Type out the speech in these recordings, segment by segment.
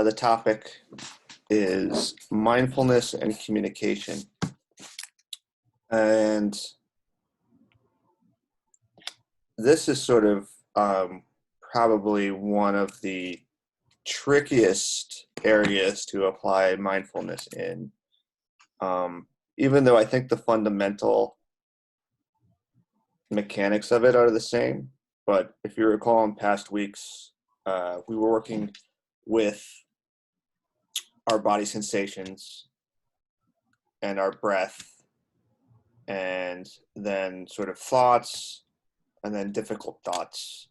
The topic is mindfulness and communication. And this is sort of probably one of the trickiest areas to apply mindfulness in. Even though I think the fundamental mechanics of it are the same, but if you recall in past weeks, we were working with our body sensations and our breath, and then sort of thoughts, and then difficult thoughts.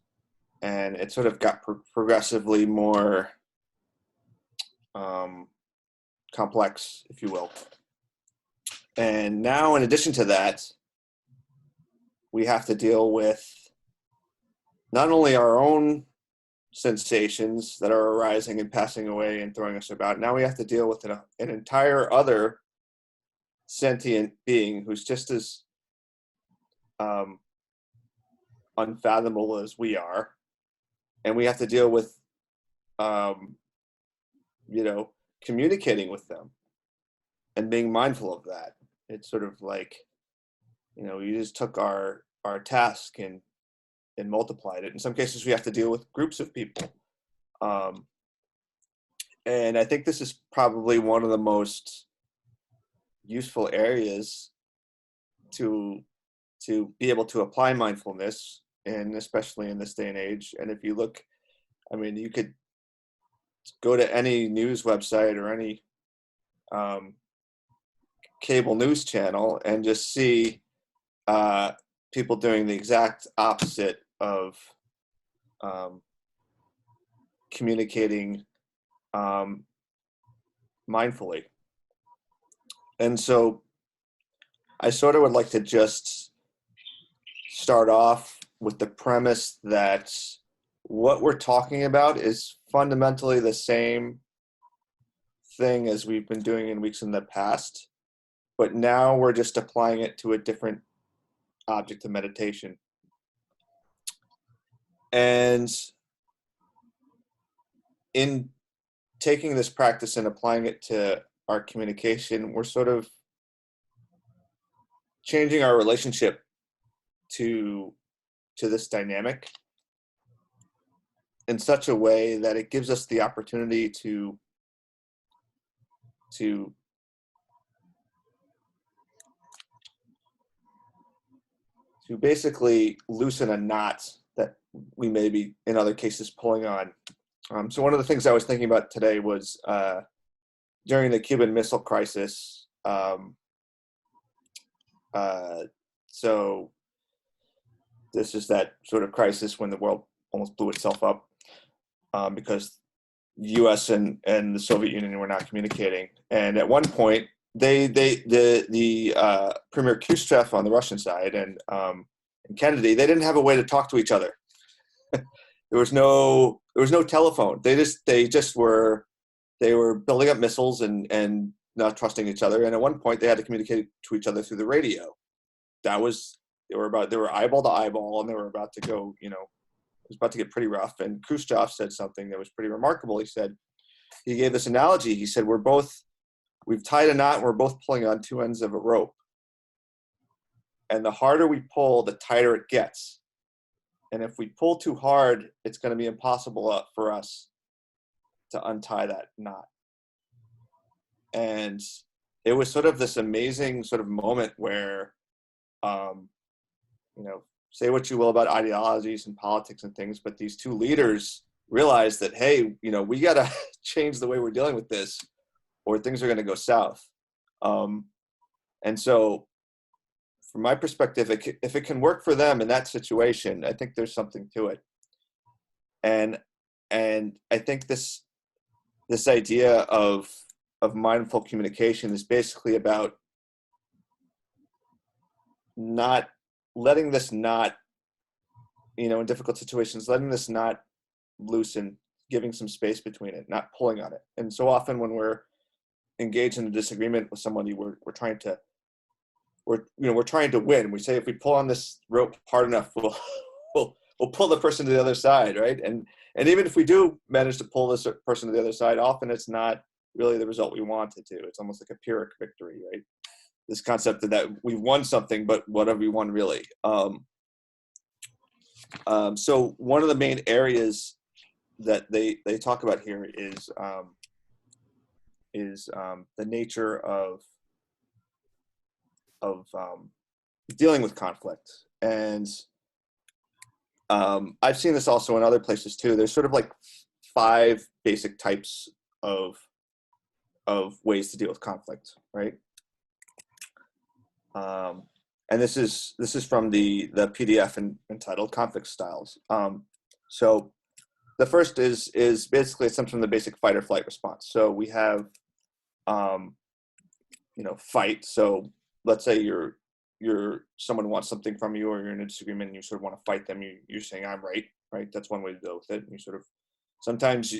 And it sort of got progressively more complex, if you will. And now, in addition to that, we have to deal with not only our own sensations that are arising and passing away and throwing us about. Now we have to deal with an entire other sentient being who's just as unfathomable as we are, and we have to deal with communicating with them and being mindful of that. It's sort of like, you just took our task and multiplied it. In some cases, we have to deal with groups of people. And I think this is probably one of the most useful areas to be able to apply mindfulness, and especially in this day and age. And if you look, you could go to any news website or any cable news channel and just see people doing the exact opposite of communicating mindfully. And so I sort of would like to just start off with the premise that what we're talking about is fundamentally the same thing as we've been doing in weeks in the past, but now we're just applying it to a different object of meditation. And in taking this practice and applying it to our communication, we're sort of changing our relationship to this dynamic in such a way that it gives us the opportunity to basically loosen a knot that we may be in other cases pulling on. So one of the things I was thinking about today was during the Cuban Missile Crisis. So this is that sort of crisis when the world almost blew itself up because the U.S. and the Soviet Union were not communicating. And at one point, the Premier Khrushchev on the Russian side and Kennedy, they didn't have a way to talk to each other. There was no telephone. They were building up missiles and not trusting each other. And at one point, they had to communicate to each other through the radio. They were eyeball to eyeball, and they were about to go. It was about to get pretty rough. And Khrushchev said something that was pretty remarkable. He gave this analogy. He said, we've tied a knot, and we're both pulling on two ends of a rope. And the harder we pull, the tighter it gets. And if we pull too hard, it's going to be impossible for us to untie that knot. And it was sort of this amazing sort of moment where, say what you will about ideologies and politics and things, but these two leaders realized that, hey, we got to change the way we're dealing with this, or things are going to go south. And so, from my perspective, if it can work for them in that situation, I think there's something to it. And I think this idea of mindful communication is basically about not letting this knot, in difficult situations, letting this knot loosen, giving some space between it, not pulling on it. And so often when we're engaged in a disagreement with somebody, we're trying to win. We say, if we pull on this rope hard enough, we'll pull the person to the other side, right? And And even if we do manage to pull this person to the other side, often it's not really the result we wanted to. It's almost like a Pyrrhic victory, right? This concept that we won something, but what have we won really? So one of the main areas that they talk about here is the nature of dealing with conflict. And I've seen this also in other places too. There's sort of like 5 basic types of ways to deal with conflict, right? And this is from the PDF entitled Conflict Styles. So the first is basically it stems from the basic fight or flight response. So we have fight. So let's say someone wants something from you, or you're in a disagreement and you sort of want to fight them. You're saying I'm right. That's one way to deal with it. And you sort of sometimes,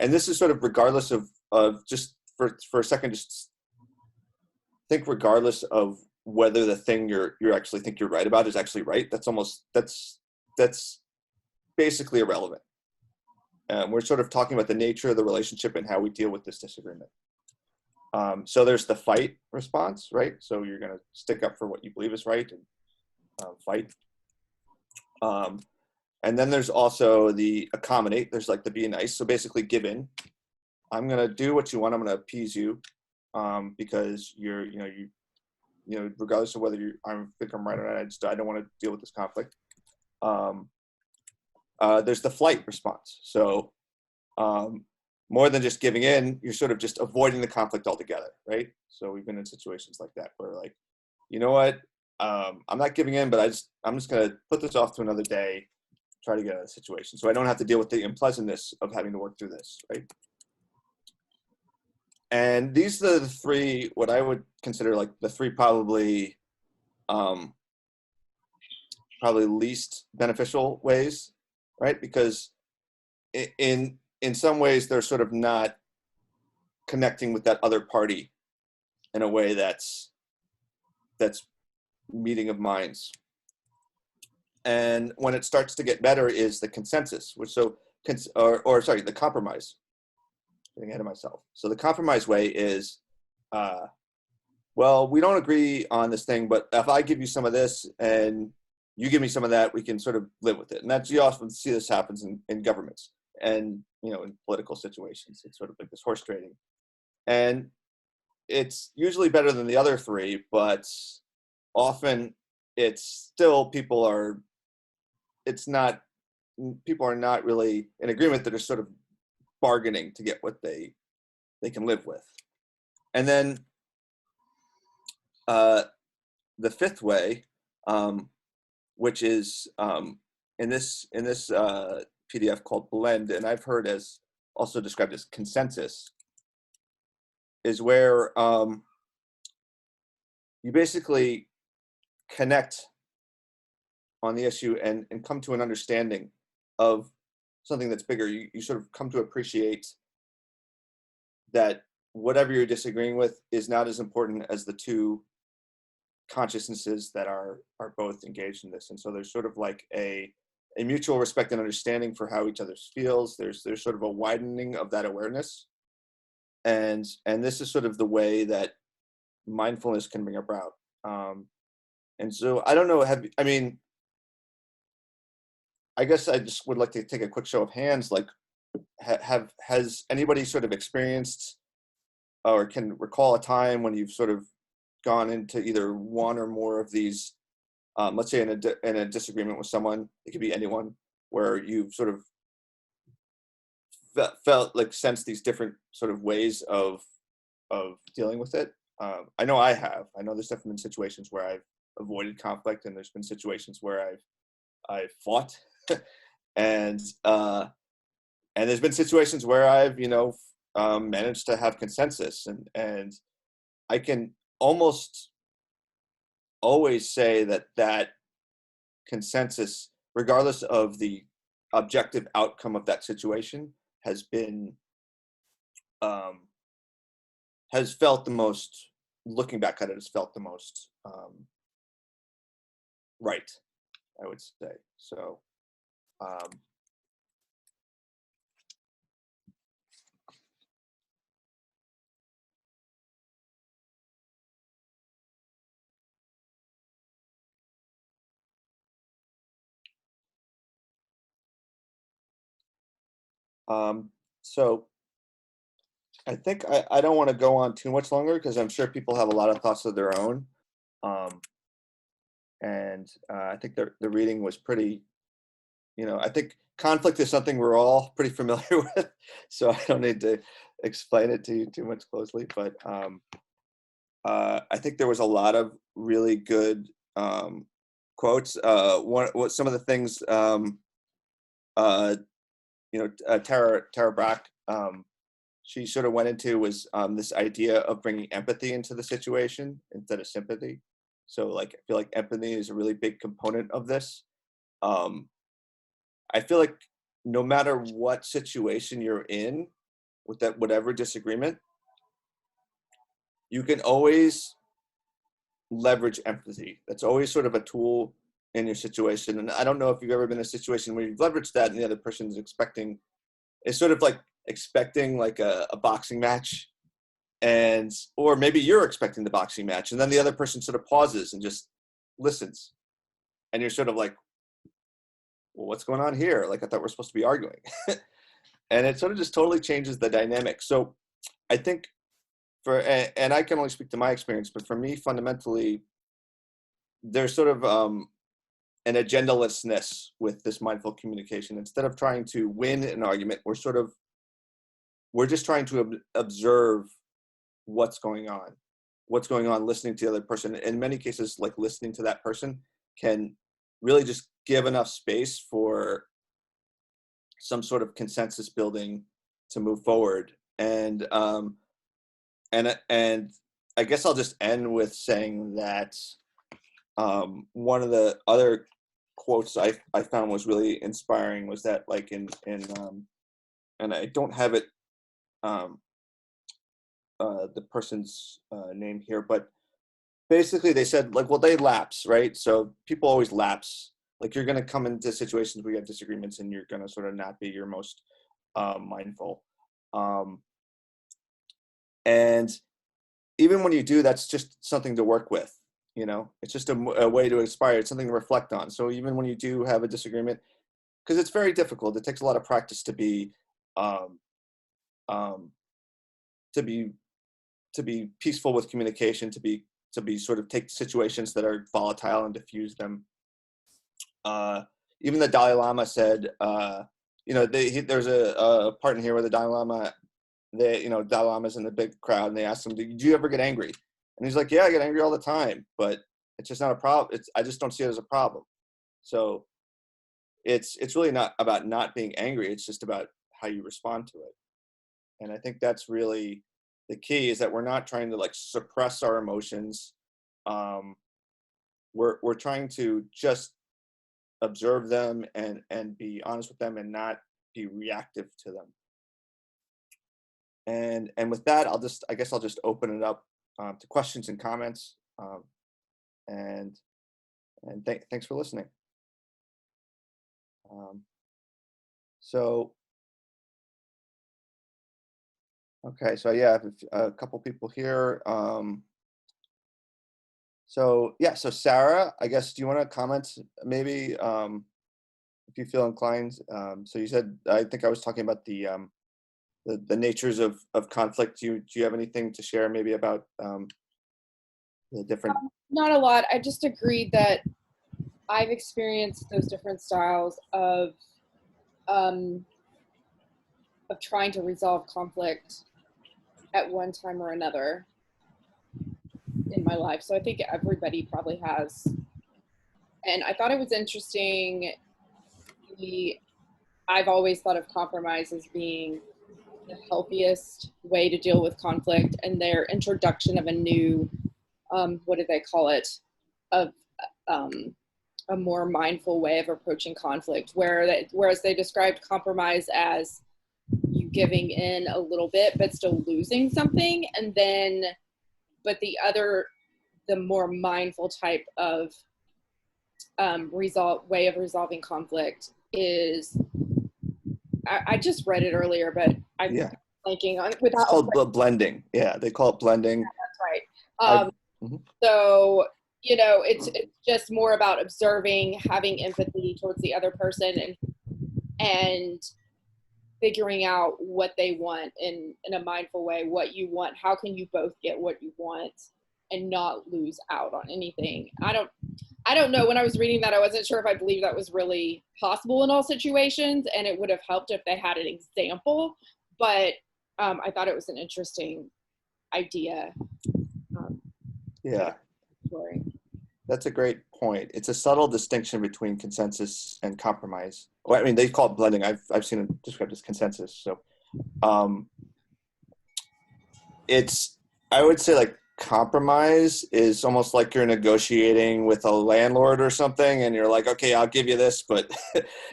and this is sort of regardless of just for a second, just think regardless of whether the thing you actually think you're right about is actually right. That's basically irrelevant. We're sort of talking about the nature of the relationship and how we deal with this disagreement. So there's the fight response, right? So you're going to stick up for what you believe is right and fight. And then there's also the accommodate. There's like the be nice. So basically give in. I'm going to do what you want. I'm going to appease you because you regardless of whether I think I'm right or not, I don't want to deal with this conflict. There's the flight response. So more than just giving in, you're sort of just avoiding the conflict altogether, right? So we've been in situations like that where like, you know what, I'm not giving in, but I'm just going to put this off to another day, try to get out of the situation. So I don't have to deal with the unpleasantness of having to work through this, right? And these are the 3, what I would consider like the 3 probably least beneficial ways, right? Because in some ways they're sort of not connecting with that other party in a way that's meeting of minds. And when it starts to get better is the consensus, the compromise. Getting ahead of myself. So the compromise way is, well, we don't agree on this thing, but if I give you some of this and you give me some of that, we can sort of live with it. And you often see this happens in governments and, in political situations. It's sort of like this horse trading. And it's usually better than the other 3, but often it's still people are not really in agreement. That are sort of bargaining to get what they can live with. And then the 5th way, which is in this PDF called blend, and I've heard as also described as consensus, is where you basically connect on the issue and come to an understanding of something that's bigger. You sort of come to appreciate that whatever you're disagreeing with is not as important as the 2 consciousnesses that are both engaged in this. And so there's sort of like a mutual respect and understanding for how each other feels. There's sort of a widening of that awareness. And this is sort of the way that mindfulness can bring about. And so I don't know, I guess I just would like to take a quick show of hands. Like, has anybody sort of experienced or can recall a time when you've sort of gone into either one or more of these, let's say in a disagreement with someone, it could be anyone, where you've sort of felt like sensed these different sort of ways of dealing with it? I know I have. I know there's definitely been situations where I've avoided conflict, and there's been situations where I've fought, and there's been situations where I've managed to have consensus, and I can almost always say that consensus, regardless of the objective outcome of that situation, has felt the most, looking back at it, has felt the most right, I would say. So So I think I don't want to go on too much longer because I'm sure people have a lot of thoughts of their own. Um, and I think the reading was pretty, I think conflict is something we're all pretty familiar with. So I don't need to explain it to you too much closely. But I think there was a lot of really good quotes. What some of the things, uh, Tara Brach, she sort of went into was this idea of bringing empathy into the situation instead of sympathy. So like, I feel like empathy is a really big component of this. Um, I feel like no matter what situation you're in with that, whatever disagreement, you can always leverage empathy. That's always sort of a tool in your situation. And I don't know if you've ever been in a situation where you've leveraged that and the other person is expecting, it's sort of like expecting like a boxing match, and or maybe you're expecting the boxing match and then the other person sort of pauses and just listens, and you're sort of like, well, what's going on here? Like, I thought we're supposed to be arguing. And it sort of just totally changes the dynamic. So I think and I can only speak to my experience, but for me, fundamentally, there's sort of an agendalessness with this mindful communication. Instead of trying to win an argument, we're just trying to observe what's going on, listening to the other person. In many cases, like, listening to that person can really just give enough space for some sort of consensus building to move forward. And I guess I'll just end with saying that one of the other quotes I found was really inspiring was that, like, in and I don't have it the person's name here, but basically they said, like, well, they lapse, right? So people always lapse. Like, you're going to come into situations where you have disagreements and you're going to sort of not be your most mindful. And even when you do, that's just something to work with. It's just a way to inspire. It's something to reflect on. So even when you do have a disagreement, because it's very difficult, it takes a lot of practice to be um, um, to be peaceful with communication, to be sort of take situations that are volatile and diffuse them. Even the Dalai Lama said, there's a part in here where the Dalai Lama, Dalai Lama's in the big crowd, and they asked him, "Did you ever get angry?" And he's like, "Yeah, I get angry all the time, but it's just not a problem. I just don't see it as a problem." So it's really not about not being angry. It's just about how you respond to it. And I think that's really the key, is that we're not trying to, like, suppress our emotions. We're trying to just observe them and be honest with them and not be reactive to them. And with that, I guess I'll just open it up to questions and comments. And thanks for listening. So, okay, so yeah, I have a couple people here. So yeah, so Sarah, I guess, do you want to comment maybe, if you feel inclined? So you said, I think I was talking about the natures of conflict. Do you have anything to share maybe about the different? Not a lot. I just agreed that I've experienced those different styles of trying to resolve conflict at one time or another in my life. So I think everybody probably has. And I thought it was interesting. I've always thought of compromise as being the healthiest way to deal with conflict, and their introduction of a new, what do they call it, of a more mindful way of approaching conflict, whereas they described compromise as you giving in a little bit but still losing something, and then but the more mindful type of way of resolving conflict is, I just read it earlier, but I'm blanking on it without. It's called blending. Yeah, they call it blending. Yeah, that's right. So it's just more about observing, having empathy towards the other person, and figuring out what they want in a mindful way, what you want, how can you both get what you want and not lose out on anything. I don't know. When I was reading that, I wasn't sure if I believe that was really possible in all situations, and it would have helped if they had an example, but I thought it was an interesting idea. Yeah. Story. That's a great point. It's a subtle distinction between consensus and compromise. Well, I mean, they call it blending. I've seen it described as consensus. So, I would say like compromise is almost like you're negotiating with a landlord or something, and you're like, okay, I'll give you this, but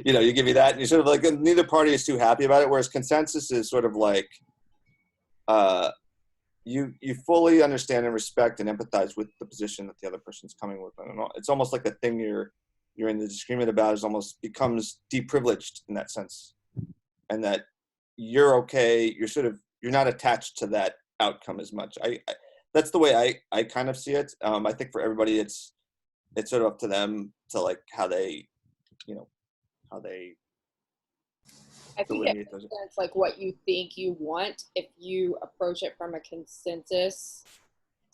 you give me that, and you're sort of like neither party is too happy about it. Whereas consensus is sort of like, you fully understand and respect and empathize with the position that the other person's coming with. And it's almost like the thing you're in the disagreement about is almost becomes deprivileged in that sense, and that you're okay. You're not attached to that outcome as much. That's the way I kind of see it. I think for everybody, it's sort of up to them to like how they I think it makes sense, like what you think you want. If you approach it from a consensus,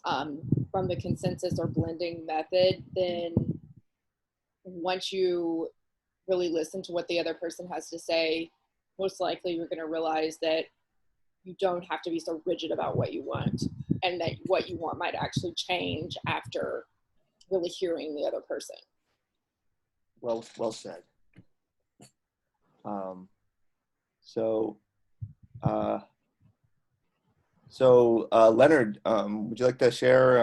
from the consensus or blending method, then once you really listen to what the other person has to say, most likely you're going to realize that you don't have to be so rigid about what you want, and that what you want might actually change after really hearing the other person. Well said. Leonard, would you like to share?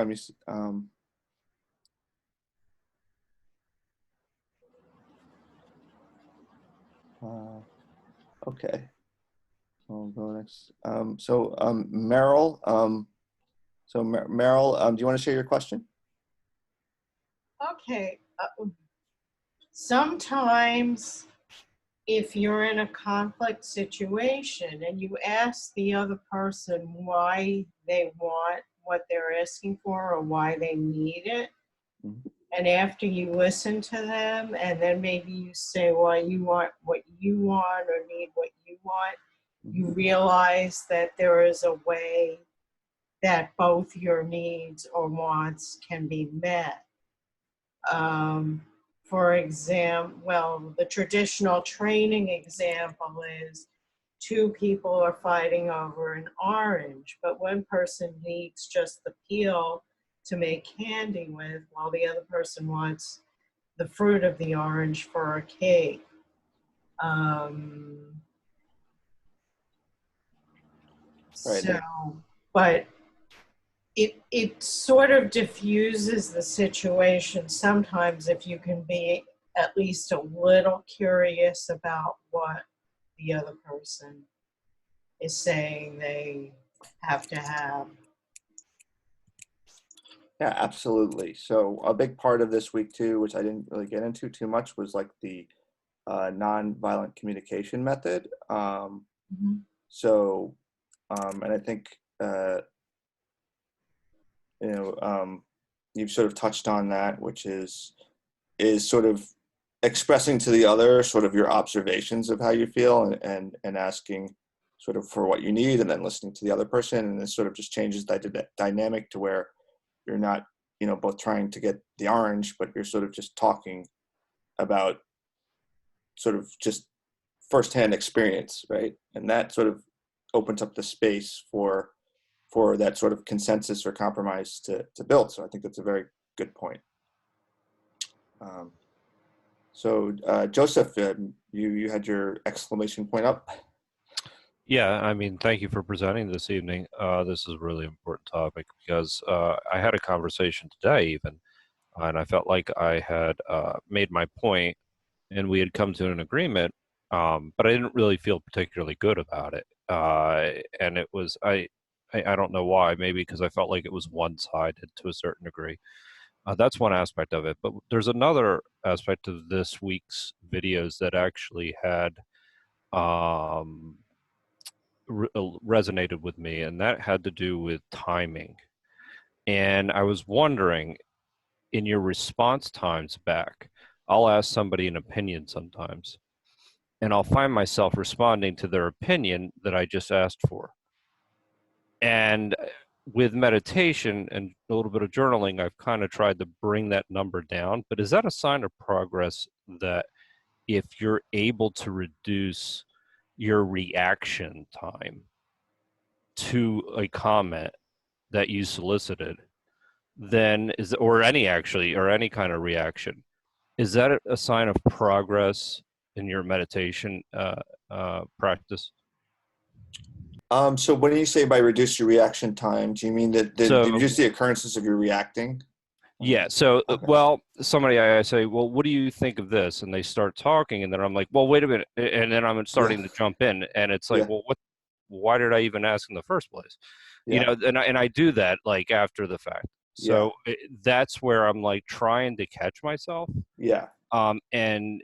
Okay. I'll go next. Meryl. Meryl, do you want to share your question? Okay. Sometimes if you're in a conflict situation and you ask the other person why they want what they're asking for or why they need it, Mm-hmm. and after you listen to them and then maybe you say why you want what you want or need what you want, you realize that there is a way that both your needs or wants can be met. For example, the traditional training example is two people are fighting over an orange, but one person needs just the peel to make candy with, while the other person wants the fruit of the orange for a cake. Right. But it sort of diffuses the situation sometimes if you can be at least a little curious about what the other person is saying they have to have. Yeah, absolutely. So a big part of this week too, which I didn't really get into too much, was like the nonviolent communication method. Mm-hmm. And I think you've sort of touched on that, which is sort of expressing to the other sort of your observations of how you feel, and asking sort of for what you need, and then listening to the other person, and this sort of just changes that dynamic to where you're not both trying to get the orange, but you're sort of just talking about sort of just firsthand experience, right? And that sort of opens up the space for that sort of consensus or compromise to build. So I think that's a very good point. Joseph, you had your exclamation point up. Yeah, I mean, thank you for presenting this evening. This is a really important topic because I had a conversation today even, and I felt like I had made my point and we had come to an agreement, but I didn't really feel particularly good about it. And it was, I don't know why, maybe because I felt like it was one-sided to a certain degree. That's one aspect of it, but there's another aspect of this week's videos that actually had resonated with me, and that had to do with timing. And I was wondering, in your response times back, I'll ask somebody an opinion sometimes, and I'll find myself responding to their opinion that I just asked for. And with meditation and a little bit of journaling, I've kind of tried to bring that number down. But is that a sign of progress, that if you're able to reduce your reaction time to a comment that you solicited, then or any kind of reaction, is that a sign of progress in your meditation practice? So when you say by reduce your reaction time, do you mean that reduce the occurrences of your reacting? Yeah. So, Okay. well, somebody, I say, well, what do you think of this? And they start talking, and then I'm like, well, wait a minute. And then I'm starting to jump in, and it's like, well, why did I even ask in the first place? Yeah. And I do that like after the fact. So that's where I'm like trying to catch myself. Yeah. And,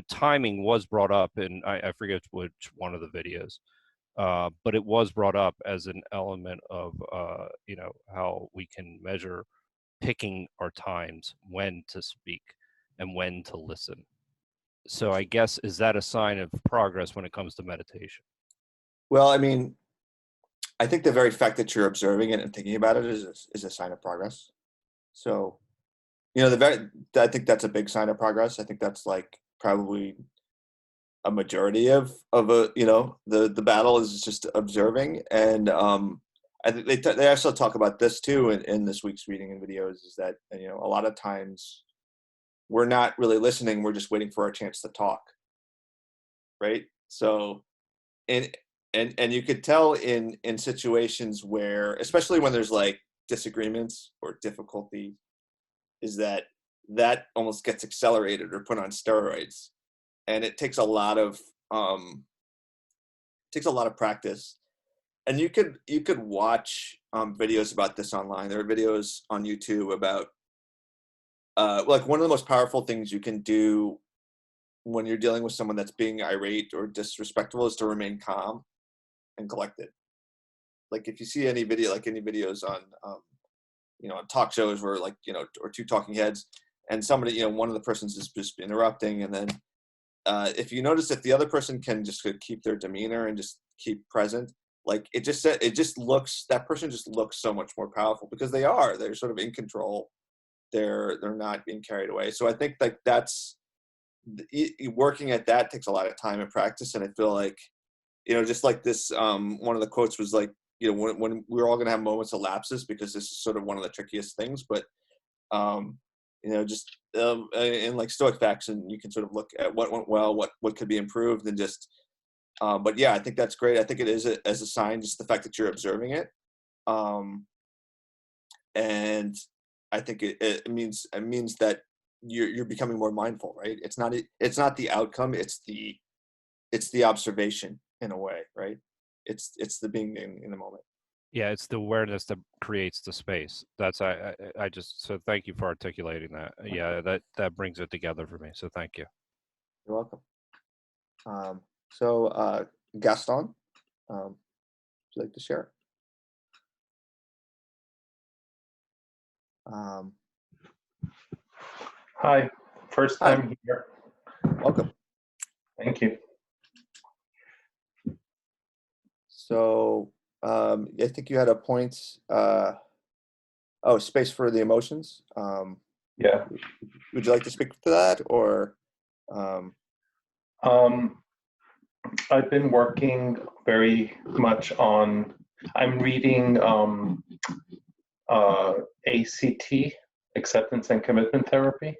timing was brought up, and I forget which one of the videos. But it was brought up as an element of, how we can measure picking our times, when to speak and when to listen. So I guess, is that a sign of progress when it comes to meditation? Well, I mean, I think the very fact that you're observing it and thinking about it is a sign of progress. So, I think that's a big sign of progress. I think that's like probably a majority of the battle is just observing. And I think they also talk about this too in this week's reading and videos, is that a lot of times we're not really listening, we're just waiting for our chance to talk, right? So and you could tell in situations where, especially when there's like disagreements or difficulty, is that almost gets accelerated or put on steroids, and it takes a lot of practice. And you could watch videos about this online. There are videos on YouTube about like one of the most powerful things you can do when you're dealing with someone that's being irate or disrespectful is to remain calm and collected. Like if you see any videos on on talk shows where or two talking heads, and somebody, one of the persons is just interrupting, and then if you notice if the other person can just keep their demeanor and just keep present, like that person just looks so much more powerful, because they're sort of in control. They're not being carried away. So I think like that's working at that takes a lot of time and practice. And I feel like, just like this, one of the quotes was like, when we're all going to have moments of lapses, because this is sort of one of the trickiest things, but just in like Stoic facts, and you can sort of look at what went well, what could be improved, and just but yeah, I think that's great. I think it is as a sign, just the fact that you're observing it, and I think it means that you're becoming more mindful, right? It's not the outcome, it's the observation in a way, right? It's the being in the moment. Yeah, it's the awareness that creates the space. That's I just, so thank you for articulating that. Yeah, that brings it together for me. So thank you. You're welcome. So Gaston, would you like to share? Hi, first time here. Welcome. Thank you. So I think you had a point. Space for the emotions. Yeah. Would you like to speak to that, or? I've been working very much on. I'm reading ACT, Acceptance and Commitment Therapy.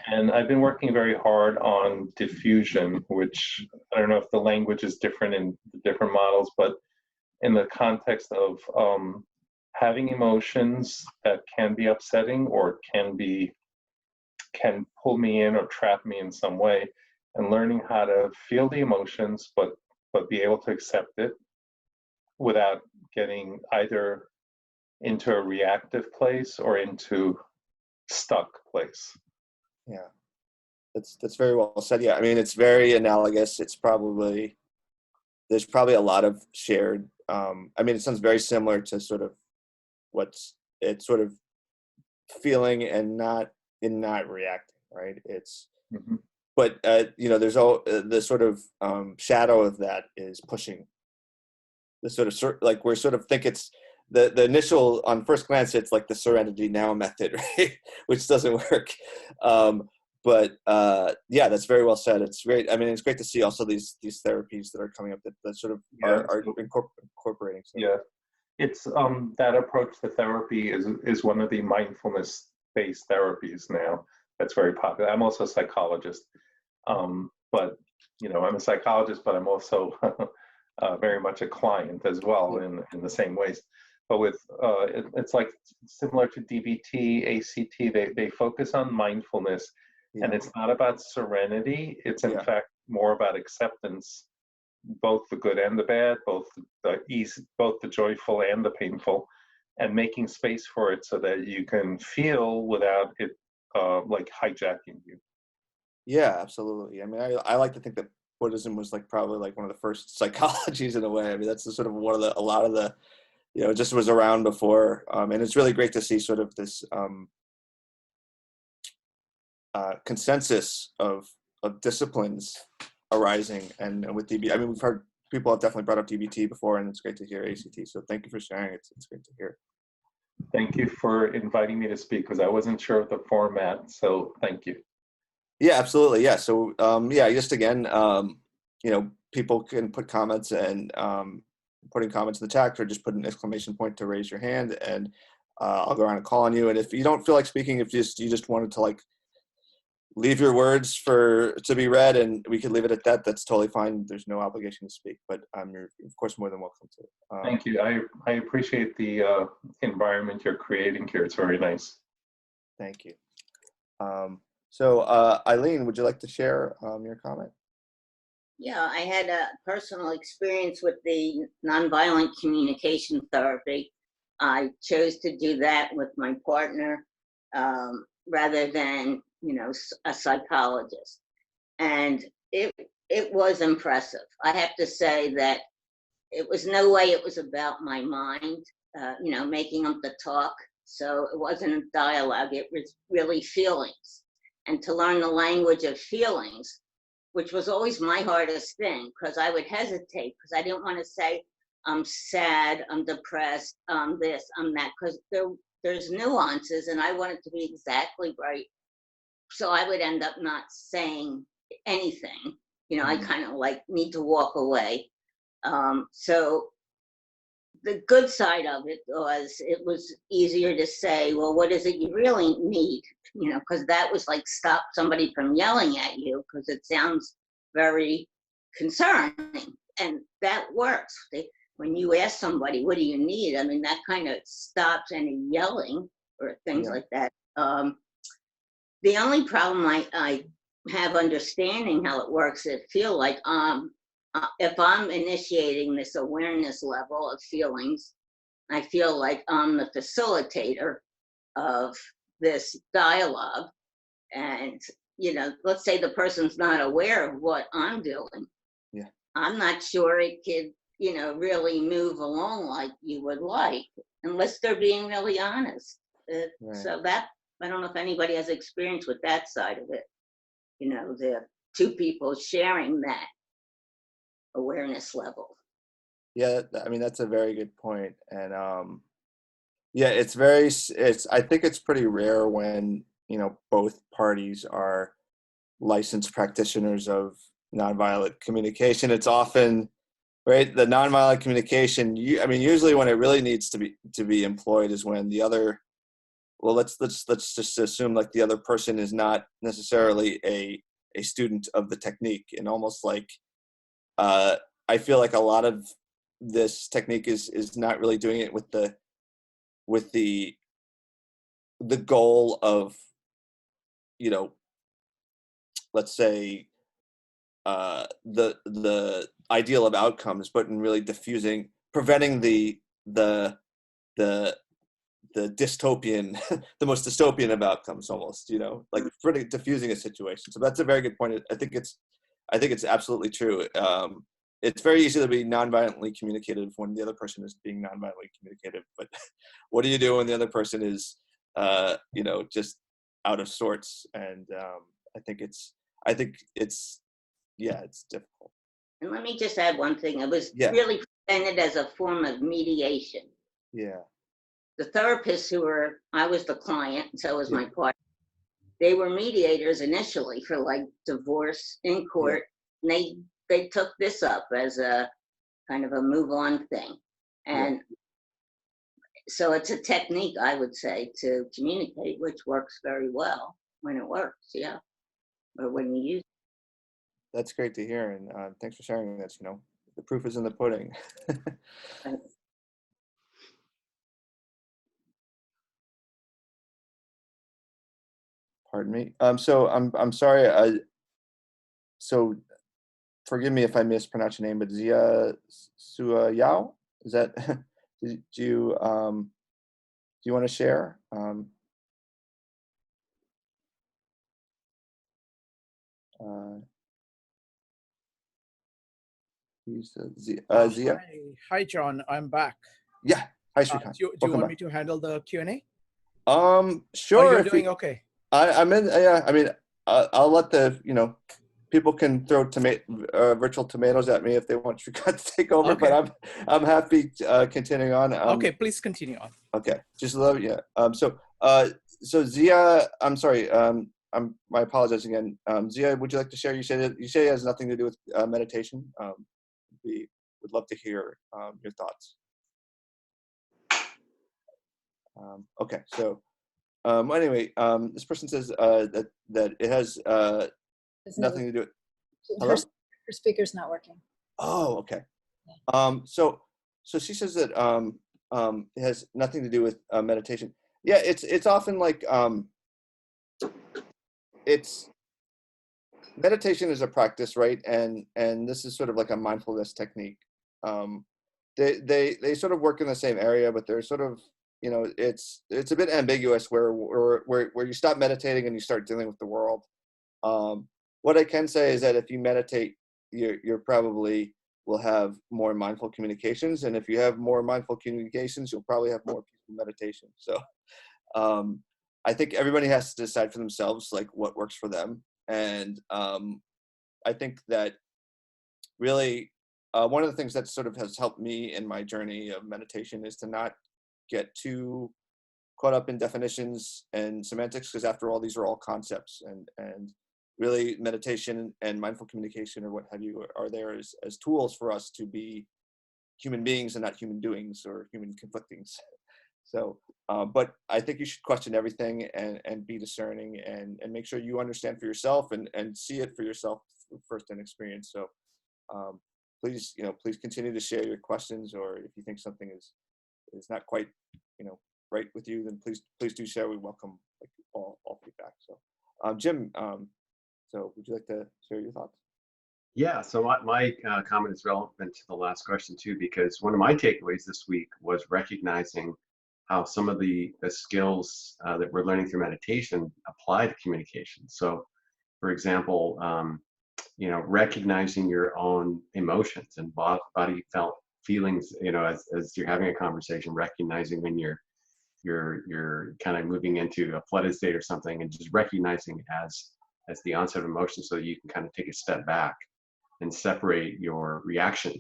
And I've been working very hard on diffusion, which I don't know if the language is different in the different models, but in the context of having emotions that can be upsetting or can pull me in or trap me in some way, and learning how to feel the emotions, but be able to accept it without getting either into a reactive place or into stuck place. Yeah, that's very well said. Yeah, I mean, it's very analogous. There's probably a lot of shared. I mean, it sounds very similar to sort of it's sort of feeling and not reacting, right? It's but there's all the sort of shadow of that is pushing the sort of like we're sort of think it's the initial, on first glance, it's like the Serenity Now method, right? Which doesn't work. But yeah, that's very well said. It's great. I mean, it's great to see also these therapies that are coming up that sort of are incorporating. So. Yeah, it's that approach to therapy is one of the mindfulness-based therapies now. That's very popular. I'm also a psychologist, but I'm a psychologist, but I'm also very much a client as well in the same ways. But with it's like similar to DBT, ACT. They focus on mindfulness, and it's not about serenity. It's in fact more about acceptance, both the good and the bad, both the joyful and the painful, and making space for it so that you can feel without it like hijacking you. Yeah, absolutely. I mean, I like to think that Buddhism was like probably like one of the first psychologies in a way. I mean, that's the sort of a lot of the, it just was around before. And it's really great to see sort of this consensus of disciplines arising. And with DBT, I mean, we've heard people have definitely brought up DBT before, and it's great to hear ACT. So thank you for sharing. It's great to hear. Thank you for inviting me to speak, because I wasn't sure of the format. So thank you. Yeah, absolutely. Yeah. So just again, people can put comments, and putting comments in the chat, or just put an exclamation point to raise your hand, and I'll go around and call on you. And if you don't feel like speaking, if you just wanted to like leave your words to be read, and we could leave it at that, that's totally fine. There's no obligation to speak, but you're of course more than welcome to. Thank you. I appreciate the environment you're creating here. It's very nice. Thank you. So Eileen, would you like to share your comment? Yeah, I had a personal experience with the nonviolent communication therapy. I chose to do that with my partner rather than, a psychologist. And it was impressive. I have to say that it was no way it was about my mind, making up the talk. So it wasn't a dialogue, it was really feelings. And to learn the language of feelings, which was always my hardest thing, because I would hesitate, because I didn't want to say, I'm sad, I'm depressed, I'm this, I'm that, because there's nuances, and I want it to be exactly right. So I would end up not saying anything. I kind of like need to walk away. So the good side of it was easier to say, well, what is it you really need? Because that was like stop somebody from yelling at you, because it sounds very concerning, and that works. When you ask somebody, what do you need? I mean, that kind of stops any yelling or things like that. The only problem I have understanding how it works, it feel like if I'm initiating this awareness level of feelings, I feel like I'm the facilitator of this dialogue. And, let's say the person's not aware of what I'm doing. Yeah. I'm not sure it could, really move along like you would like, unless they're being really honest. Right. So that, I don't know if anybody has experience with that side of it. The two people sharing that awareness level. Yeah, I mean, that's a very good point. And I think it's pretty rare when, both parties are licensed practitioners of nonviolent communication. It's often, right, the nonviolent communication, usually when it really needs to be employed is when the other, well, let's just assume like the other person is not necessarily a student of the technique, and almost like I feel like a lot of this technique is not really doing it with the goal of, let's say the ideal of outcomes, but in really preventing the dystopian, the most dystopian of outcomes, almost, like pretty diffusing a situation. So that's a very good point. I think it's absolutely true. It's very easy to be nonviolently communicative when the other person is being nonviolently communicative, but what do you do when the other person is, just out of sorts? And I think I think it's difficult. And let me just add one thing. It was Yeah. really presented as a form of mediation. Yeah. The therapists I was the client, and so was Yeah. my partner. They were mediators initially for like divorce in court. Yeah. And they took this up as a kind of a move on thing. And so it's a technique, I would say, to communicate, which works very well when it works, yeah, or when you use it. That's great to hear, and thanks for sharing this. You know, the proof is in the pudding. Pardon me. So I'm sorry. So forgive me if I mispronounce your name, but Zia Sua is that? do you want to share? Zia. Hi, John. I'm back. Yeah. Hi, Shrikant. Do you want me to handle the Q&A? Sure. You're doing okay. I'm in. Yeah. I mean, I'll let people can throw virtual tomatoes at me if they want Shrikant to take over. Okay. But I'm happy continuing on. Okay, please continue on. Okay. Just love So Zia, I'm sorry. My apologies again. Zia, would you like to share? You say it has nothing to do with meditation. We would love to hear your thoughts. Okay, so anyway, this person says that it has nothing to do with. Hello? Her speaker's not working. Oh, okay. Yeah. So she says that it has nothing to do with meditation. Yeah, it's often like it's meditation is a practice, right? And this is sort of like a mindfulness technique. They sort of work in the same area, but they're sort of, it's a bit ambiguous where you stop meditating and you start dealing with the world. What I can say is that if you meditate, you're probably will have more mindful communications, and if you have more mindful communications, you'll probably have more peaceful meditation. So I think everybody has to decide for themselves like what works for them. And I think that really one of the things that sort of has helped me in my journey of meditation is to not get too caught up in definitions and semantics, because after all, these are all concepts, and really meditation and mindful communication or what have you are there as tools for us to be human beings and not human doings or human conflictings. So, but I think you should question everything and be discerning and make sure you understand for yourself and see it for yourself firsthand experience. So please continue to share your questions, or if you think something is not quite, right with you, then please do share. We welcome like all feedback. So Jim, so would you like to share your thoughts? Yeah, so my comment is relevant to the last question too, because one of my takeaways this week was recognizing how some of the skills that we're learning through meditation apply to communication. So, for example, recognizing your own emotions and body felt feelings, as you're having a conversation, recognizing when you're kind of moving into a flooded state or something, and just recognizing it as the onset of emotion, so that you can kind of take a step back and separate your reaction,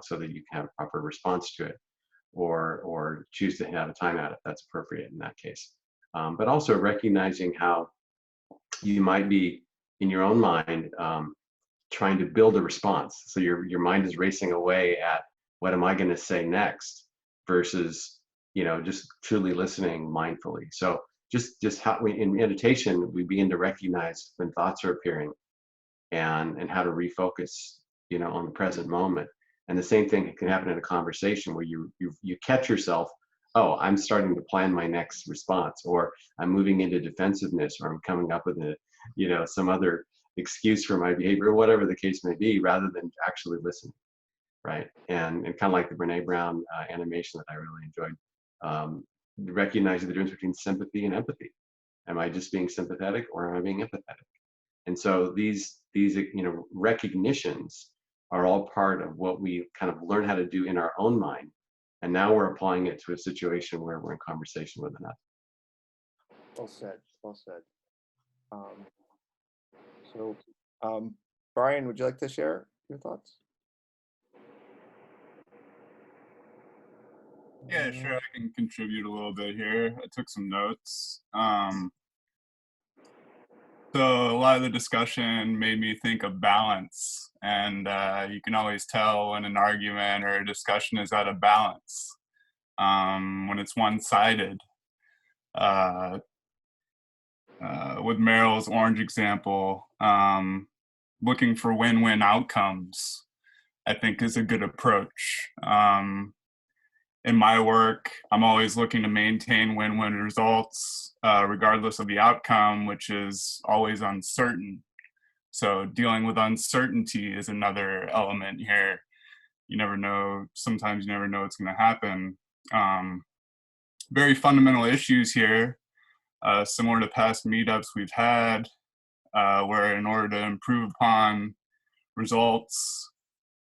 so that you can have a proper response to it, or choose to have a timeout if that's appropriate in that case. But also recognizing how you might be in your own mind trying to build a response. So your mind is racing away at what am I going to say next, versus just truly listening mindfully. So just how in meditation we begin to recognize when thoughts are appearing, and how to refocus on the present moment. And the same thing can happen in a conversation where you catch yourself, oh, I'm starting to plan my next response, or I'm moving into defensiveness, or I'm coming up with some other excuse for my behavior, or whatever the case may be, rather than actually listening, right? And kind of like the Brene Brown animation that I really enjoyed, recognizing the difference between sympathy and empathy. Am I just being sympathetic, or am I being empathetic? And so these recognitions are all part of what we kind of learn how to do in our own mind. And now we're applying it to a situation where we're in conversation with another. Well said. Well said. So, Brian, would you like to share your thoughts? Yeah, sure. I can contribute a little bit here. I took some notes. So a lot of the discussion made me think of balance, and you can always tell when an argument or a discussion is out of balance when it's one-sided. With Merrill's orange example, looking for win-win outcomes, I think, is a good approach. In my work, I'm always looking to maintain win-win results, regardless of the outcome, which is always uncertain. So dealing with uncertainty is another element here. You never know, sometimes you never know what's going to happen. Very fundamental issues here, similar to past meetups we've had, where in order to improve upon results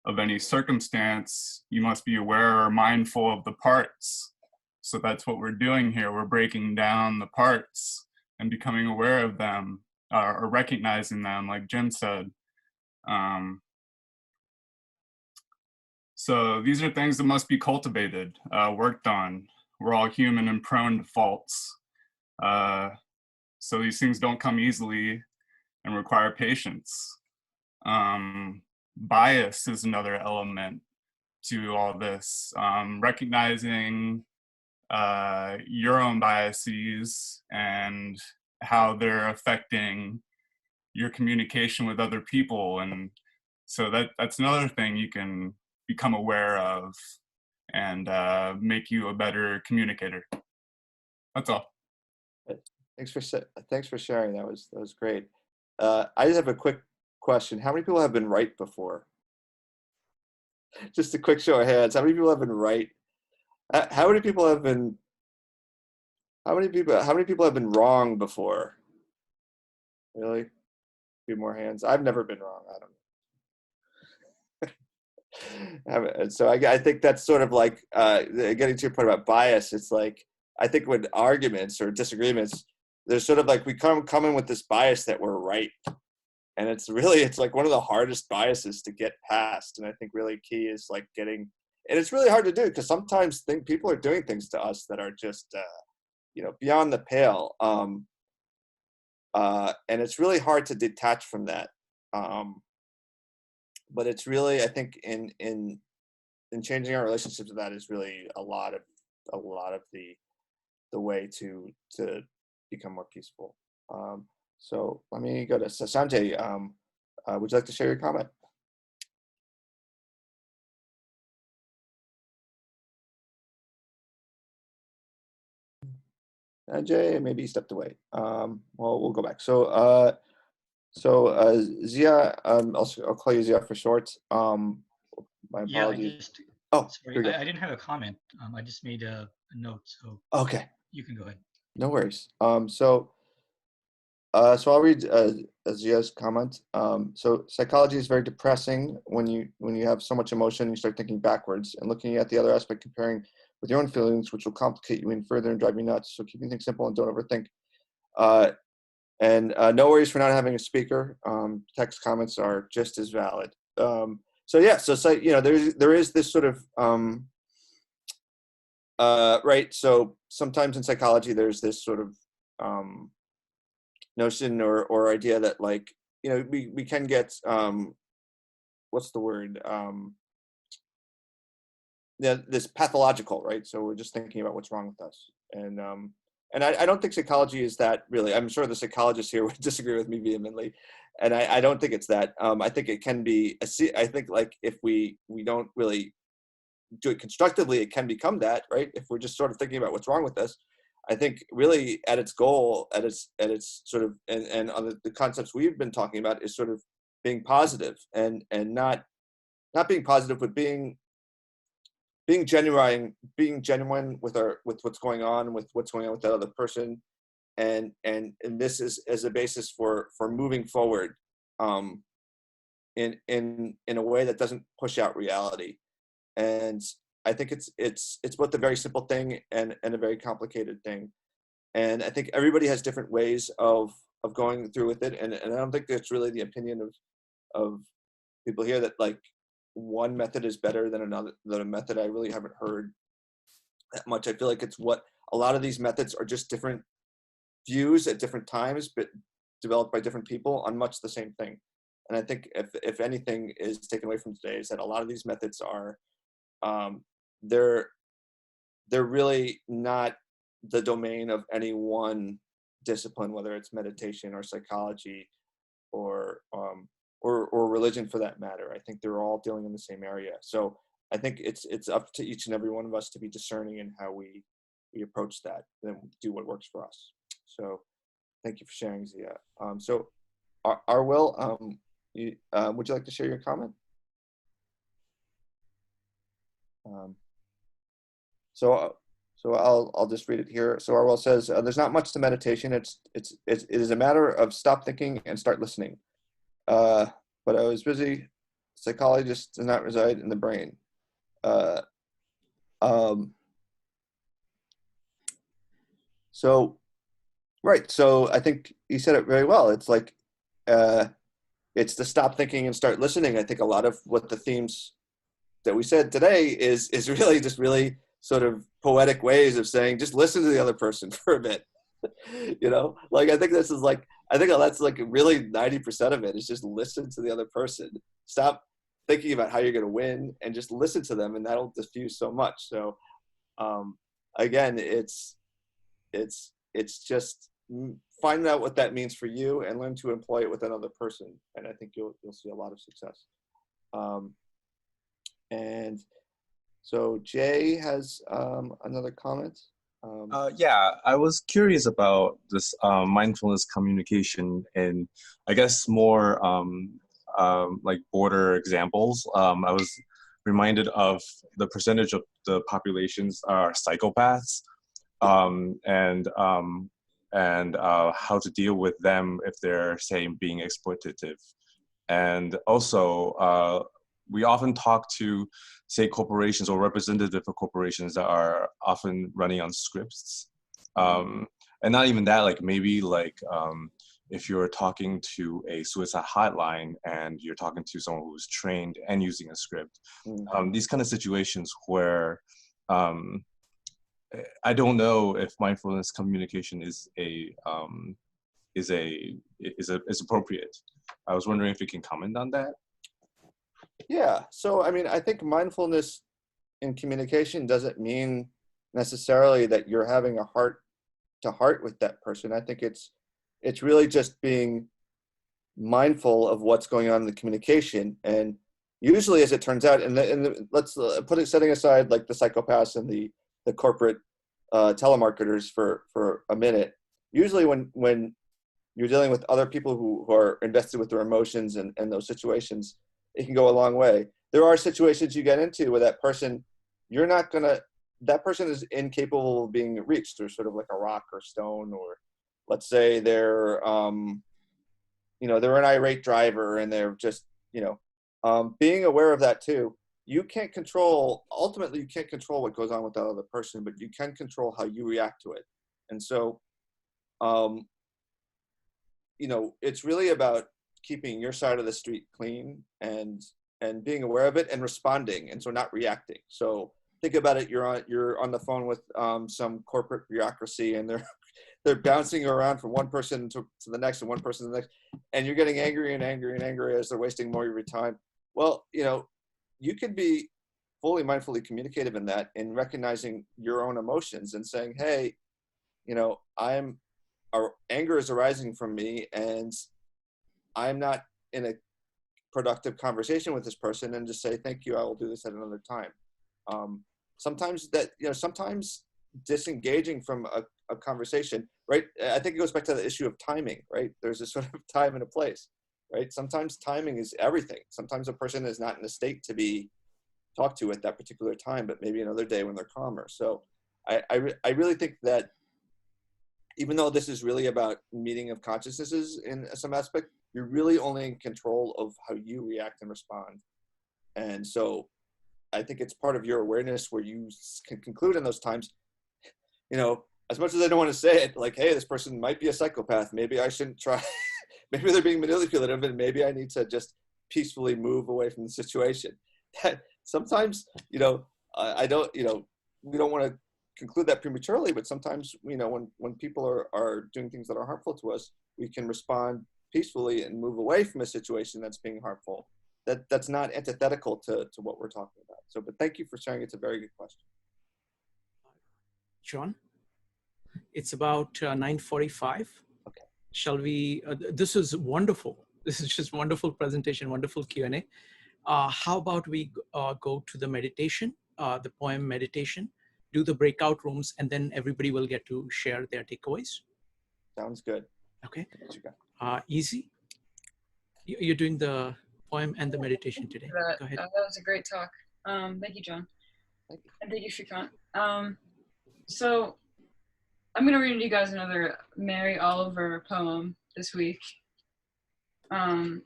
of any circumstance, you must be aware or mindful of the parts. So that's what we're doing here. We're breaking down the parts and becoming aware of them, or recognizing them, like Jim said. So these are things that must be cultivated, worked on. We're all human and prone to faults. So these things don't come easily and require patience. Bias is another element to all this. Recognizing your own biases and how they're affecting your communication with other people. And so that's another thing you can become aware of and make you a better communicator. That's all. Thanks for sharing. That was great. I just have a quick question. How many people have been right before? Just a quick show of hands. How many people have been right? How many people have been wrong before? Really? A few more hands. I've never been wrong. I don't know. So I think that's sort of like getting to your point about bias. It's like, I think with arguments or disagreements, there's sort of like we come in with this bias that we're right. And it's like one of the hardest biases to get past. And I think really key is like and it's really hard to do because sometimes people are doing things to us that are just, beyond the pale. And it's really hard to detach from that. But it's really, I think in changing our relationships with that is really a lot of the way to become more peaceful. So let me go to Sanjay. Would you like to share your comment? Sanjay, maybe he stepped away. Well, we'll go back. So Zia, I'll call you Zia for short. My apologies. Sorry, I didn't have a comment. I just made a note, so okay, you can go ahead. No worries. So I'll read Zia's comment. So psychology is very depressing when you have so much emotion. You start thinking backwards and looking at the other aspect, comparing with your own feelings, which will complicate you even further and drive you nuts. So keeping things simple and don't overthink. And no worries for not having a speaker. Text comments are just as valid. So there is this sort of right. So sometimes in psychology, there's this sort of notion or idea that like we can get what's the word this pathological, right? So we're just thinking about what's wrong with us, and I don't think psychology is that really. I'm sure the psychologists here would disagree with me vehemently, and I don't think it's that. I think it can be. I think like if we don't really do it constructively, it can become that, right? If we're just sort of thinking about what's wrong with us, I think really at its goal, at its sort of and on the concepts we've been talking about is sort of being positive and not being positive, but being genuine with what's going on with that other person, and this is as a basis for moving forward in a way that doesn't push out reality. And I think it's both a very simple thing and a very complicated thing. And I think everybody has different ways of going through with it. And I don't think that's really the opinion of people here that like one method is better than a method. I really haven't heard that much. I feel like it's what a lot of these methods are, just different views at different times, but developed by different people on much the same thing. And I think if anything is taken away from today is that a lot of these methods are, they're really not the domain of any one discipline, whether it's meditation or psychology or religion for that matter. I think they're all dealing in the same area. So I think it's up to each and every one of us to be discerning in how we approach that and do what works for us. So thank you for sharing, Zia. So Arwell, would you like to share your comment? So I'll just read it here. So Arwell says, there's not much to meditation. It is a matter of stop thinking and start listening. But I was busy. Psychologist does not reside in the brain. So, right. So I think you said it very well. It's like, it's to stop thinking and start listening. I think a lot of what the themes that we said today is really just really sort of poetic ways of saying, just listen to the other person for a bit. You know, like I think that's like really 90% of it is just listen to the other person. Stop thinking about how you're going to win and just listen to them, and that'll diffuse so much. So again, it's just find out what that means for you and learn to employ it with another person, and I think you'll see a lot of success. And so Jay has another comment. Yeah, I was curious about this mindfulness communication and I guess more like border examples. I was reminded of the percentage of the populations are psychopaths, and how to deal with them if they're, say, being exploitative. And also, we often talk to, say, corporations or representative of corporations that are often running on scripts. And not even that, like maybe like if you're talking to a suicide hotline and you're talking to someone who's trained and using a script, these kind of situations where I don't know if mindfulness communication is appropriate. I was wondering if you can comment on that. Yeah. So I mean, I think mindfulness in communication doesn't mean necessarily that you're having a heart-to-heart with that person. I think it's really just being mindful of what's going on in the communication. And usually, as it turns out, let's put it, setting aside like the psychopaths and the corporate telemarketers for a minute. Usually when you're dealing with other people who are invested with their emotions and those situations, it can go a long way. There are situations you get into where that person is incapable of being reached. They're sort of like a rock or stone, or let's say they're an irate driver and they're just, being aware of that too. Ultimately you can't control what goes on with that other person, but you can control how you react to it. And so, it's really about keeping your side of the street clean and being aware of it and responding, and so not reacting. So think about it, you're on the phone with some corporate bureaucracy, and they're bouncing you around from one person to the next and one person to the next, and you're getting angry and angry and angry as they're wasting more of your time. Well, you could be fully mindfully communicative in that, in recognizing your own emotions and saying, hey, our anger is arising from me and I'm not in a productive conversation with this person, and just say, thank you, I will do this at another time. Sometimes disengaging from a conversation, right? I think it goes back to the issue of timing, right? There's a sort of time and a place, right? Sometimes timing is everything. Sometimes a person is not in a state to be talked to at that particular time, but maybe another day when they're calmer. So I really think that even though this is really about meeting of consciousnesses in some aspect, you're really only in control of how you react and respond. And so I think it's part of your awareness where you can conclude in those times, as much as I don't want to say it, like, hey, this person might be a psychopath. Maybe I shouldn't try. Maybe they're being manipulative, and maybe I need to just peacefully move away from the situation. Sometimes, I don't, we don't want to conclude that prematurely, but sometimes, when people are doing things that are harmful to us, we can respond peacefully and move away from a situation that's being harmful. That's not antithetical to what we're talking about. So, but thank you for sharing. It's a very good question. John, it's about 9:45. Okay. Shall we, this is wonderful. This is just wonderful presentation, wonderful Q&A. How about we go to the meditation, the poem meditation, do the breakout rooms, and then everybody will get to share their takeaways. Sounds good. Okay. Easy. You're doing the poem and the meditation today. Go ahead. That was a great talk. Thank you, John. Thank you. And thank you, Shrikant. So I'm going to read you guys another Mary Oliver poem this week. There's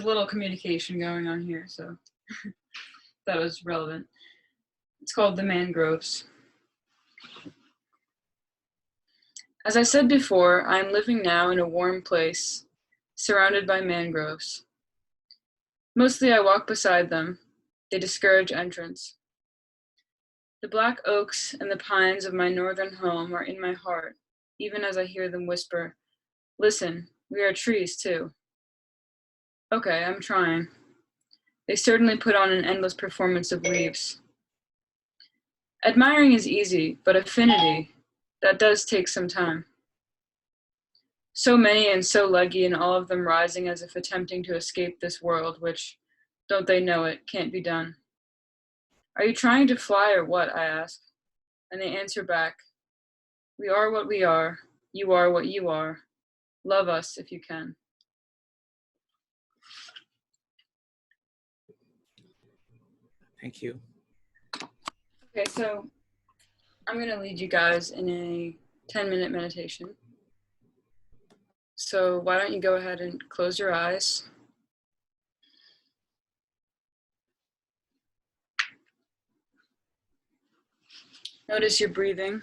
a little communication going on here, so that was relevant. It's called The Mangroves. As I said before, I am living now in a warm place, surrounded by mangroves. Mostly I walk beside them. They discourage entrance. The black oaks and the pines of my northern home are in my heart, even as I hear them whisper, "Listen, we are trees too." Okay, I'm trying. They certainly put on an endless performance of leaves. Admiring is easy, but affinity, that does take some time. So many and so leggy, and all of them rising as if attempting to escape this world, which, don't they know it, can't be done. Are you trying to fly or what, I ask. And they answer back, we are what we are, you are what you are. Love us if you can. Thank you. Okay, so I'm going to lead you guys in a 10-minute meditation. So why don't you go ahead and close your eyes. Notice your breathing.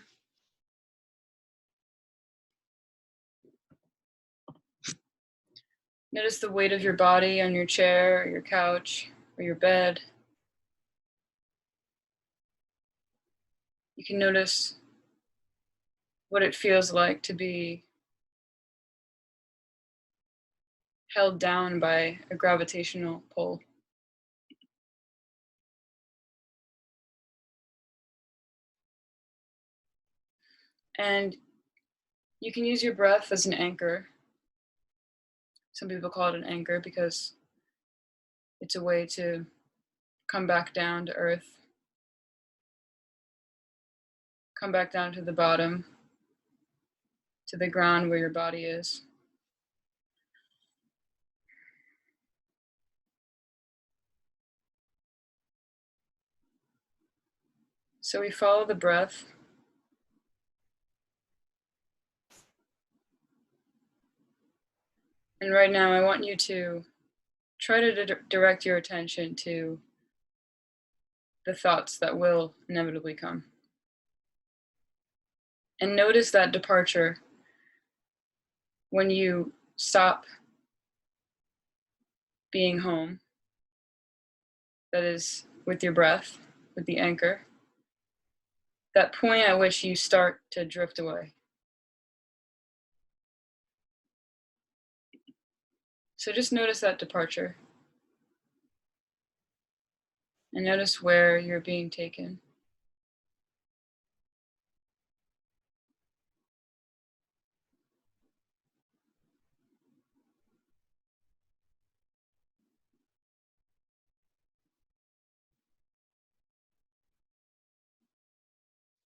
Notice the weight of your body on your chair, or your couch, or your bed. You can notice what it feels like to be held down by a gravitational pull. And you can use your breath as an anchor. Some people call it an anchor because it's a way to come back down to earth. Come back down to the bottom, to the ground where your body is. So we follow the breath. And right now I want you to try to direct your attention to the thoughts that will inevitably come. And notice that departure when you stop being home, that is with your breath, with the anchor, that point at which you start to drift away. So just notice that departure. And notice where you're being taken.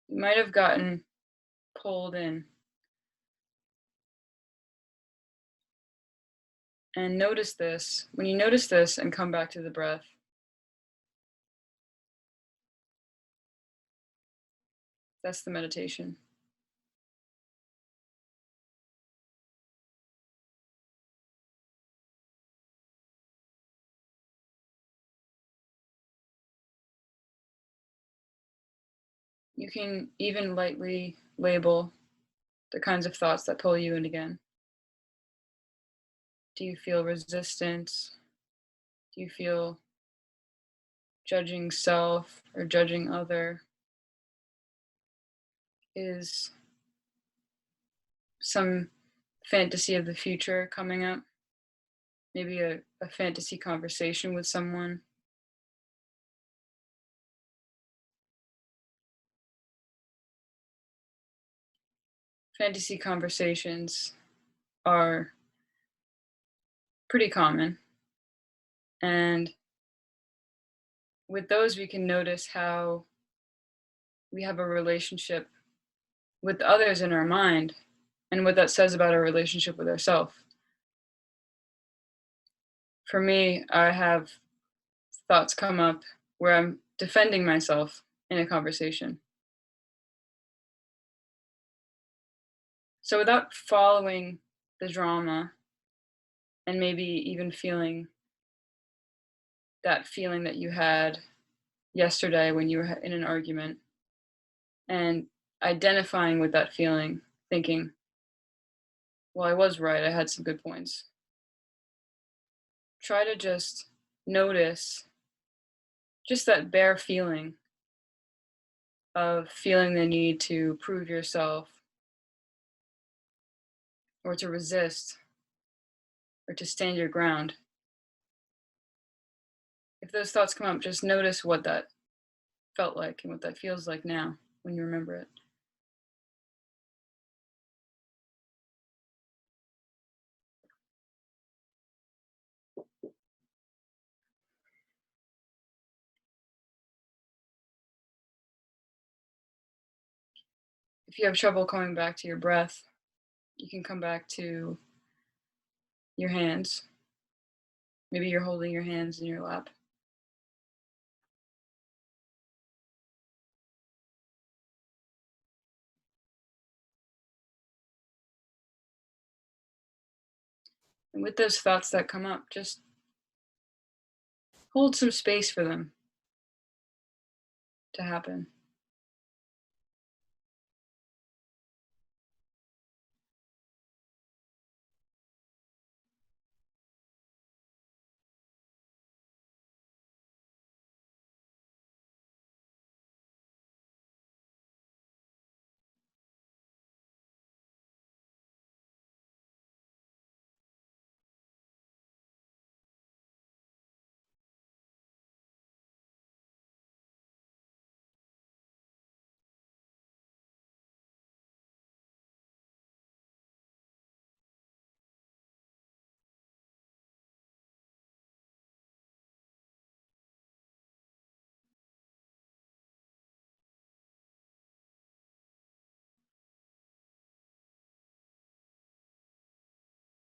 You might have gotten pulled in. And notice this. When you notice this and come back to the breath, that's the meditation. You can even lightly label the kinds of thoughts that pull you in again. Do you feel resistance? Do you feel judging self or judging other? Is some fantasy of the future coming up? Maybe a fantasy conversation with someone? Fantasy conversations are pretty common. And with those, we can notice how we have a relationship with others in our mind and what that says about our relationship with ourselves. For me, I have thoughts come up where I'm defending myself in a conversation. So without following the drama and maybe even feeling that you had yesterday when you were in an argument and identifying with that feeling, thinking, well, I was right, I had some good points. Try to just notice just that bare feeling of feeling the need to prove yourself or to resist or to stand your ground. If those thoughts come up, just notice what that felt like and what that feels like now when you remember it. If you have trouble coming back to your breath, you can come back to your hands. Maybe you're holding your hands in your lap. And with those thoughts that come up, just hold some space for them to happen.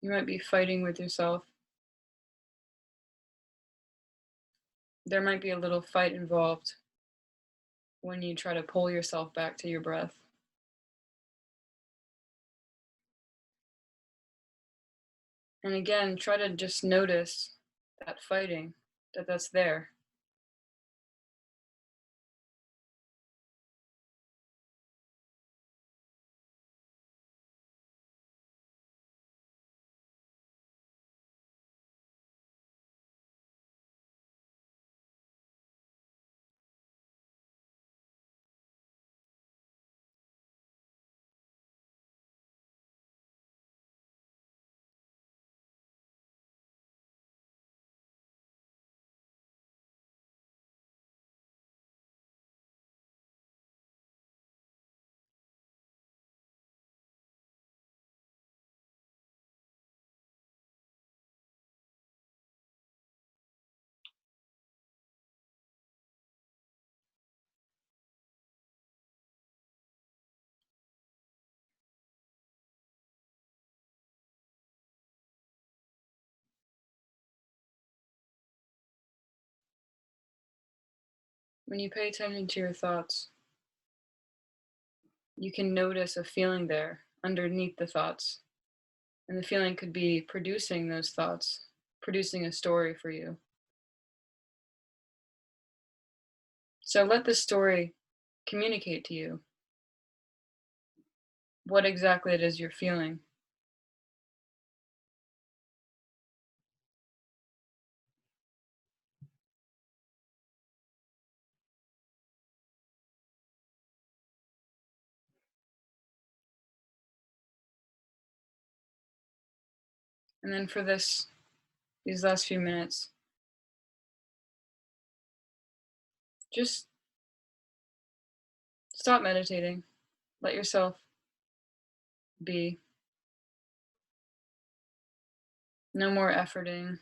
You might be fighting with yourself. There might be a little fight involved when you try to pull yourself back to your breath. And again, try to just notice that fighting, that's there. When you pay attention to your thoughts, you can notice a feeling there underneath the thoughts. And the feeling could be producing those thoughts, producing a story for you. So let the story communicate to you what exactly it is you're feeling. And then for these last few minutes, just stop meditating. Let yourself be. No more efforting.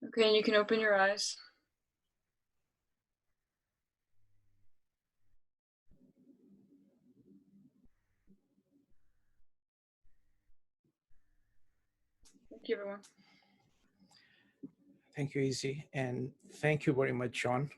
Okay, and you can open your eyes. Thank you, everyone. Thank you, Izzy. And thank you very much, John.